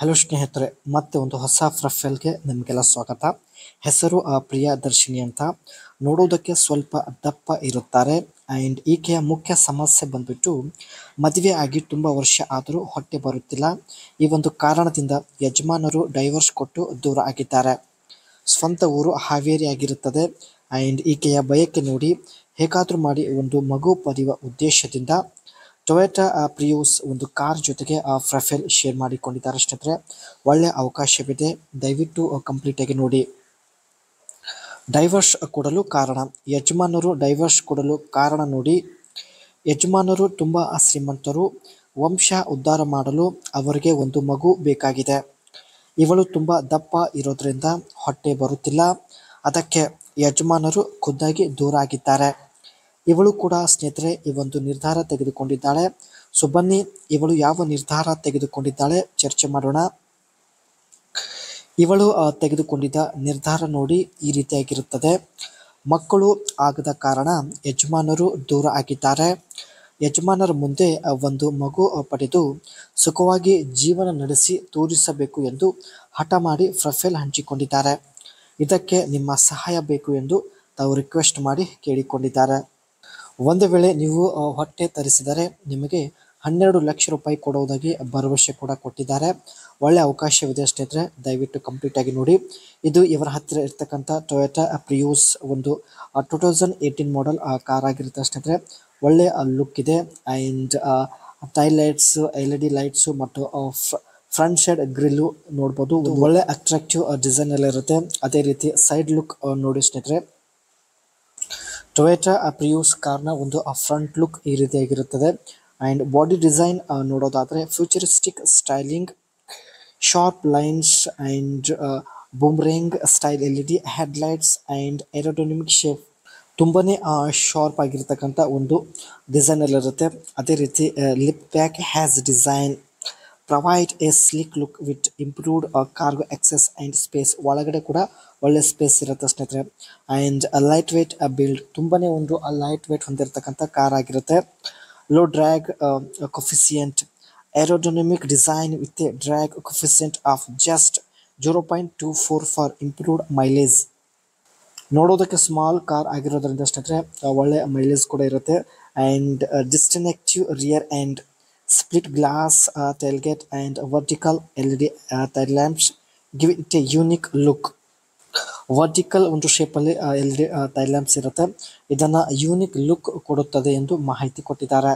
Hello ಸ್ನೇಹಿತರೆ, ಮತ್ತೆ ಒಂದು ಹೊಸ ಪ್ರೊಫೈಲ್ಗೆ ನಿಮಗೆಲ್ಲ ಸ್ವಾಗತ. ಹೆಸರು ಪ್ರಿಯದರ್ಶಿನಿ ಅಂತ. ನೋಡೋದಕ್ಕೆ ಸ್ವಲ್ಪ ದಪ್ಪ ಇರುತ್ತಾರೆ. ಆ್ಯಂಡ್ ಈಕೆಯ ಮುಖ್ಯ ಸಮಸ್ಯೆ ಬಂದ್ಬಿಟ್ಟು ಮದುವೆ ಆಗಿ ತುಂಬ ವರ್ಷ ಆದರೂ ಹೊಟ್ಟೆ ಬರುತ್ತಿಲ್ಲ. ಈ ಒಂದು ಕಾರಣದಿಂದ ಯಜಮಾನರು ಡೈವರ್ಸ್ ಕೊಟ್ಟು ದೂರ ಆಗಿದ್ದಾರೆ. ಸ್ವಂತ ಊರು ಹಾವೇರಿ ಆಗಿರುತ್ತದೆ. ಆ್ಯಂಡ್ ಈಕೆಯ ಬಯಕೆ ನೋಡಿ ಹೇಗಾದರೂ ಮಾಡಿ ಒಂದು ಮಗು ಪಡೆಯುವ ಉದ್ದೇಶದಿಂದ ಟೊಯೋಟಾ ಪ್ರಿಯೂಸ್ ಒಂದು ಕಾರ್ ಜೊತೆಗೆ ಪ್ರೊಫೈಲ್ ಶೇರ್ ಮಾಡಿಕೊಂಡಿದ್ದಾರೆ ಸ್ನೇಹಿತರೆ. ಒಳ್ಳೆಯ ಅವಕಾಶವಿದೆ, ದಯವಿಟ್ಟು ಕಂಪ್ಲೀಟಾಗಿ ನೋಡಿ. ಡೈವರ್ಸ್ ಕೊಡಲು ಕಾರಣ, ಯಜಮಾನರು ಡೈವರ್ಸ್ ಕೊಡಲು ಕಾರಣ ನೋಡಿ. ಯಜಮಾನರು ತುಂಬ ಶ್ರೀಮಂತರು, ವಂಶ ಉದ್ಧಾರ ಮಾಡಲು ಅವರಿಗೆ ಒಂದು ಮಗು ಬೇಕಾಗಿದೆ. ಇವಳು ತುಂಬ ದಪ್ಪ ಇರೋದ್ರಿಂದ ಹೊಟ್ಟೆ ಬರುತ್ತಿಲ್ಲ, ಅದಕ್ಕೆ ಯಜಮಾನರು ಖುದ್ದಾಗಿ ದೂರ ಆಗಿದ್ದಾರೆ. ಇವಳು ಕೂಡ ಸ್ನೇಹಿತರೆ ಈ ಒಂದು ನಿರ್ಧಾರ ತೆಗೆದುಕೊಂಡಿದ್ದಾಳೆ. ಸೊ ಬನ್ನಿ, ಇವಳು ಯಾವ ನಿರ್ಧಾರ ತೆಗೆದುಕೊಂಡಿದ್ದಾಳೆ ಚರ್ಚೆ ಮಾಡೋಣ. ಇವಳು ತೆಗೆದುಕೊಂಡಿದ್ದ ನಿರ್ಧಾರ ನೋಡಿ ಈ ರೀತಿಯಾಗಿರುತ್ತದೆ. ಮಕ್ಕಳು ಆಗದ ಕಾರಣ ಯಜಮಾನರು ದೂರ ಆಗಿದ್ದಾರೆ. ಯಜಮಾನರ ಮುಂದೆ ಒಂದು ಮಗು ಪಡೆದು ಸುಖವಾಗಿ ಜೀವನ ನಡೆಸಿ ತೋರಿಸಬೇಕು ಎಂದು ಹಠ ಮಾಡಿ ಪ್ರೊಫೈಲ್ ಹಂಚಿಕೊಂಡಿದ್ದಾರೆ. ಇದಕ್ಕೆ ನಿಮ್ಮ ಸಹಾಯ ಬೇಕು ಎಂದು ತಾವು ರಿಕ್ವೆಸ್ಟ್ ಮಾಡಿ ಕೇಳಿಕೊಂಡಿದ್ದಾರೆ. ಒಂದು ವೇಳೆ ನೀವು ಹೊಟ್ಟೆ ತರಿಸಿದರೆ ನಿಮಗೆ 12 ಲಕ್ಷ ರೂಪಾಯಿ ಕೊಡುವುದಾಗಿ ಭರವಸೆ ಕೂಡ ಕೊಟ್ಟಿದ್ದಾರೆ. ಒಳ್ಳೆ ಅವಕಾಶವಿದೆ ಸ್ನೇಹಿತರೆ, ದಯವಿಟ್ಟು ಕಂಪ್ಲೀಟಾಗಿ ನೋಡಿ. ಇದು ಇವರ ಹತ್ತಿರ ಇರ್ತಕ್ಕಂಥ ಟೊಯೋಟಾ ಪ್ರಿಯೂಸ್ ಒಂದು 2018 ಮಾಡೆಲ್ ಕಾರ್ ಆಗಿರುತ್ತೆ ಸ್ನೇಹಿತರೆ. ಒಳ್ಳೆ ಲುಕ್ ಇದೆ. And tail lights, LED lights ಮತ್ತು ಫ್ರಂಟ್ ಸೈಡ್ ಗ್ರಿಲ್ಲು ನೋಡ್ಬೋದು. ಒಳ್ಳೆ ಅಟ್ರಾಕ್ಟಿವ್ ಡಿಸೈನ್ ಎಲ್ಲ ಇರುತ್ತೆ. ಅದೇ ರೀತಿ ಸೈಡ್ ಲುಕ್ ನೋಡಿ ಸ್ನೇಹಿತರೆ. ಟೊಯೋಟಾ ಪ್ರಿಯೂಸ್ ಕಾರ್ನ ಒಂದು ಫ್ರಂಟ್ ಲುಕ್ ಈ ರೀತಿಯಾಗಿರುತ್ತದೆ. ಆ್ಯಂಡ್ ಬಾಡಿ ಡಿಸೈನ್ ನೋಡೋದಾದರೆ futuristic styling, sharp lines and boomerang style LED headlights and aerodynamic shape. ತುಂಬಾ ಶಾರ್ಪ್ ಆಗಿರ್ತಕ್ಕಂಥ ಒಂದು ಡಿಸೈನ್ ಎಲ್ಲ ಇರುತ್ತೆ. ಅದೇ ರೀತಿ liftback has design provide a sleek look with improved cargo access and space. ಒಳಗಡೆ ಕೂಡ ಒಳ್ಳೆ ಸ್ಪೇಸ್ ಇರುತ್ತೆ ಸ್ನೇಹಿತರೆ. ಆ್ಯಂಡ್ ಲೈಟ್ ವೇಟ್ ಬಿಲ್ಡ್, ತುಂಬಾ ಒಂದು ಲೈಟ್ ವೇಟ್ ಹೊಂದಿರತಕ್ಕಂಥ ಕಾರ್ ಆಗಿರುತ್ತೆ. Low drag coefficient, aerodynamic design with a drag coefficient of just 0.24 for improved mileage. ನೋಡೋದಕ್ಕೆ ಸ್ಮಾಲ್ ಕಾರ್ ಆಗಿರೋದ್ರಿಂದ ಸ್ನೇಹಿತರೆ ಒಳ್ಳೆ ಮೈಲೇಜ್ ಕೂಡ ಇರುತ್ತೆ. And distinctive rear and split glass tailgate and vertical LED tail lamps give it a unique look. Vertical ಒಂದು ಶೇಪಲ್ಲಿ LED tail lamps ಇರುತ್ತೆ. ಇದನ್ನು ಯೂನಿಕ್ ಲುಕ್ ಕೊಡುತ್ತದೆ ಎಂದು ಮಾಹಿತಿ ಕೊಟ್ಟಿದ್ದಾರೆ.